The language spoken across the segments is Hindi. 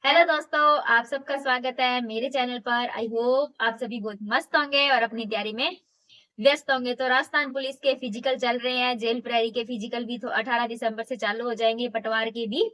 हेलो दोस्तों, आप सबका स्वागत है मेरे चैनल पर। आई होप आप सभी बहुत मस्त होंगे और अपनी तैयारी में व्यस्त होंगे। तो राजस्थान पुलिस के फिजिकल चल रहे हैं, जेल प्रहरी के फिजिकल भी तो 18 दिसंबर से चालू हो जाएंगे, पटवार के भी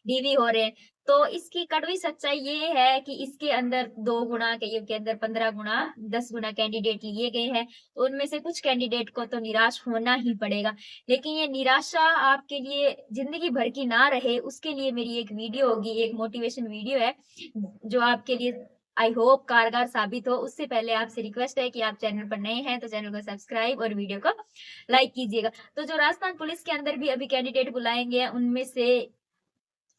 डीवी हो रहे हैं। तो इसकी कड़वी सच्चाई ये है कि इसके अंदर 2 गुना के अंदर 15 गुना 10 गुना कैंडिडेट लिए गए हैं। तो उनमें से कुछ कैंडिडेट को तो निराश होना ही पड़ेगा, लेकिन ये निराशा आपके लिए जिंदगी भर की ना रहे, उसके लिए मेरी एक वीडियो होगी, एक मोटिवेशन वीडियो है जो आपके लिए आई होप कारगर साबित हो। उससे पहले आपसे रिक्वेस्ट है कि आप चैनल पर नए हैं तो चैनल को सब्सक्राइब और वीडियो को लाइक कीजिएगा। तो जो राजस्थान पुलिस के अंदर भी अभी कैंडिडेट बुलाएंगे, उनमें से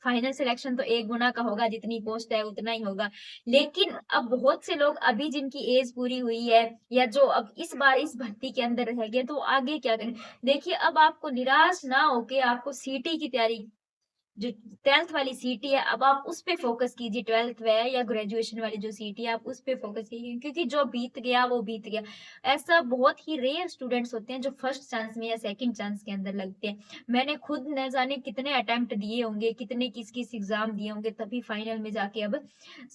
फाइनल सिलेक्शन तो 1 गुना का होगा, जितनी पोस्ट है उतना ही होगा। लेकिन अब बहुत से लोग अभी जिनकी एज पूरी हुई है या जो अब इस बार इस भर्ती के अंदर रह गए, तो आगे क्या करें। देखिए, अब आपको निराश ना होके आपको सीटी की तैयारी, जो 12th वाली सीटी है, अब आप उस पे फोकस कीजिए। 12th है या ग्रेजुएशन वाली जो सीटी है, आप उस पे फोकस कीजिए, क्योंकि जो बीत गया वो बीत गया। ऐसा बहुत ही रेयर स्टूडेंट्स होते हैं जो फर्स्ट चांस में या सेकंड चांस के अंदर लगते हैं। मैंने खुद न जाने कितने अटेम्प्ट दिए होंगे, कितने किस किस एग्जाम दिए होंगे, तभी फाइनल में जाके अब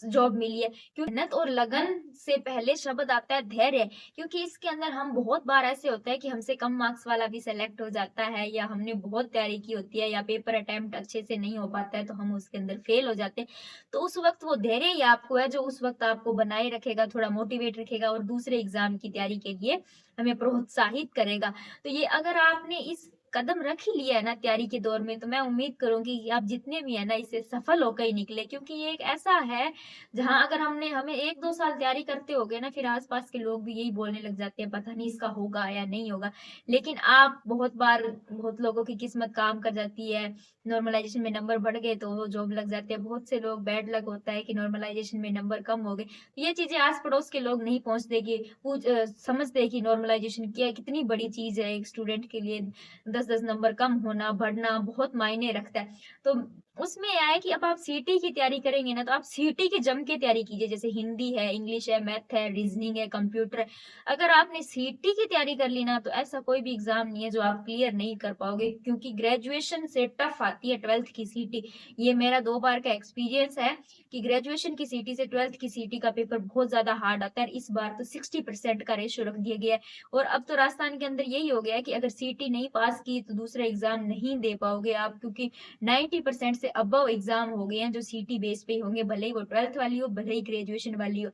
जॉब मिली है। क्योंकि मेहनत और लगन से पहले शब्द आता है धैर्य। क्योंकि इसके अंदर हम बहुत बार ऐसे होता है कि हमसे कम मार्क्स वाला भी सेलेक्ट हो जाता है, या हमने बहुत तैयारी की होती है, या पेपर अटेम्प्ट अच्छे से नहीं हो पाता है तो हम उसके अंदर फेल हो जाते हैं। तो उस वक्त वो धैर्य ही आपको है जो उस वक्त आपको बनाए रखेगा, थोड़ा मोटिवेट रखेगा और दूसरे एग्जाम की तैयारी के लिए हमें प्रोत्साहित करेगा। तो ये अगर आपने इस कदम रख ही लिया है ना तैयारी के दौर में, तो मैं उम्मीद करूंगी कि आप जितने भी है ना इससे सफल होकर ही निकले। क्योंकि ये एक ऐसा है जहां अगर हमें 1-2 साल तैयारी करते हो गए ना, फिर आसपास के लोग भी यही बोलने लग जाते हैं पता नहीं इसका होगा या नहीं होगा। लेकिन आप बहुत बार, बहुत लोगों की किस्मत काम कर जाती है, नॉर्मलाइजेशन में नंबर बढ़ गए तो वो जॉब लग जाते हैं। बहुत से लोग बैड लक होता है कि नॉर्मलाइजेशन में नंबर कम हो गए। तो ये चीजें आस पड़ोस के लोग नहीं पहुंचते कि समझते कि नॉर्मलाइजेशन क्या कितनी बड़ी चीज है। एक स्टूडेंट के लिए 10-10 नंबर कम होना बढ़ना बहुत मायने रखता है। तो उसमें यह है कि अब आप सीटी की तैयारी करेंगे ना, तो आप सीटी की जम के तैयारी कीजिए। जैसे हिंदी है, इंग्लिश है, मैथ है, रीजनिंग है, कंप्यूटर है। अगर आपने सीटी की तैयारी कर ली ना, तो ऐसा कोई भी एग्जाम नहीं है जो आप क्लियर नहीं कर पाओगे। क्योंकि ग्रेजुएशन से टफ आती है 12th की सीटी। ये मेरा 2 बार का एक्सपीरियंस है कि ग्रेजुएशन की सीटी से 12th की सीटी का पेपर बहुत ज्यादा हार्ड आता है। इस बार तो 60% का रेशियो रख दिया गया है। और अब तो राजस्थान के अंदर यही हो गया है कि अगर सीटी नहीं पास की तो दूसरा एग्जाम नहीं दे पाओगे आप। क्योंकि 90% से अबव एग्जाम हो गए हैं जो सीटी बेस पे होंगे, भले ही वो 12th वाली हो, भले ही ग्रेजुएशन वाली हो।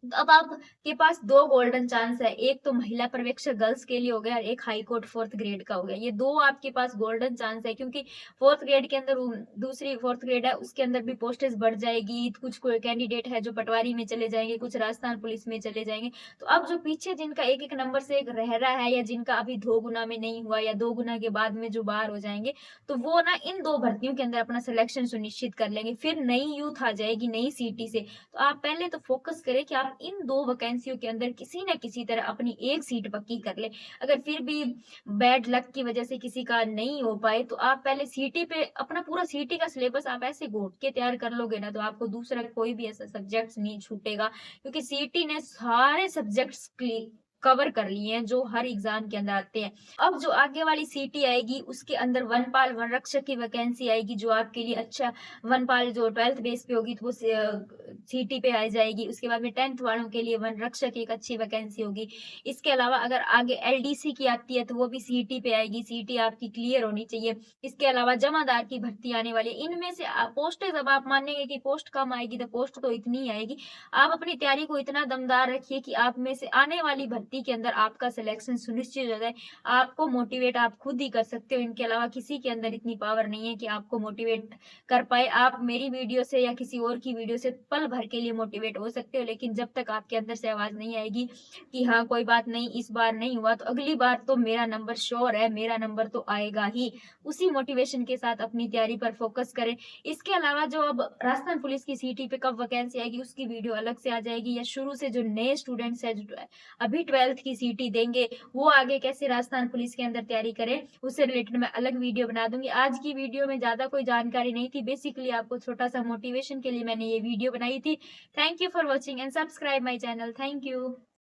तो अब आपके पास 2 गोल्डन चांस है। एक तो महिला पर्यवेक्षक गर्ल्स के लिए हो गया और एक हाई कोर्ट 4th ग्रेड का हो गया। ये 2 आपके पास गोल्डन चांस है। क्योंकि 4th ग्रेड के अंदर दूसरी 4th ग्रेड है, उसके अंदर भी पोस्टेज बढ़ जाएगी। कुछ कैंडिडेट है जो पटवारी में चले जाएंगे, कुछ राजस्थान पुलिस में चले जाएंगे। तो अब जो पीछे जिनका एक एक नंबर से एक रह रहा है, या जिनका अभी 2 गुना में नहीं हुआ, या 2 गुना के बाद में जो बाहर हो जाएंगे, तो वो ना इन 2 भर्तियों के अंदर अपना सिलेक्शन सुनिश्चित कर लेंगे। फिर नई यूथ आ जाएगी नई सीटी से। तो आप पहले तो फोकस करें कि आप इन 2 वैकेंसियों के अंदर किसी न किसी तरह अपनी एक सीट पक्की कर ले। अगर फिर भी बैड लक की वजह से किसी का नहीं हो पाए, तो आप पहले सीटी पे अपना पूरा सीटी का सिलेबस आप ऐसे घोट के तैयार कर लोगे ना, तो आपको दूसरा कोई भी ऐसा सब्जेक्ट नहीं छूटेगा। क्योंकि सीटी ने सारे सब्जेक्ट्स कवर कर लिए हैं जो हर एग्जाम के अंदर आते हैं। अब जो आगे वाली सीटी आएगी उसके अंदर वनपाल वन रक्षक की वैकेंसी आएगी, जो आपके लिए अच्छा, वनपाल जो 12th बेस पे होगी तो वो सीटी पे आ जाएगी। उसके बाद में 10th वालों के लिए वन रक्षक एक अच्छी वैकेंसी होगी। इसके अलावा अगर आगे एलडीसी की आती है तो वो भी सीटी पे आएगी। सीटी आपकी क्लियर होनी चाहिए। इसके अलावा जमादार की भर्ती आने वाली है। इनमें से पोस्टें, जब आप मानेंगे कि पोस्ट कम आएगी तो पोस्ट तो इतनी ही आएगी। आप अपनी तैयारी को इतना दमदार रखिए कि आप में से आने वाली भर्ती के अंदर आपका सिलेक्शन सुनिश्चित हो जाए। आपको मोटिवेट आप खुद ही कर सकते हो। इनके अलावा किसी के अंदर इतनी पावर नहीं है कि आपको मोटिवेट कर पाए। आप मेरी वीडियो से या किसी और की वीडियो से पल भर के लिए मोटिवेट हो सकते हो, लेकिन जब तक आपके अंदर से आवाज नहीं आएगी कि हाँ कोई बात नहीं, इस बार नहीं हुआ तो अगली बार तो मेरा नंबर श्योर है, मेरा नंबर तो आएगा ही, उसी मोटिवेशन के साथ अपनी तैयारी पर फोकस करें। इसके अलावा जो अब राजस्थान पुलिस की सीटी पे कब वैकेंसी आएगी उसकी वीडियो अलग से आ जाएगी, या शुरू से जो नए स्टूडेंट्स है जो अभी 12th की सीटी देंगे, वो आगे कैसे राजस्थान पुलिस के अंदर तैयारी करें, उससे रिलेटेड मैं अलग वीडियो बना दूंगी। आज की वीडियो में ज्यादा कोई जानकारी नहीं थी, बेसिकली आपको छोटा सा मोटिवेशन के लिए मैंने ये वीडियो बनाई थी। Thank you for watching and subscribe my channel. Thank you.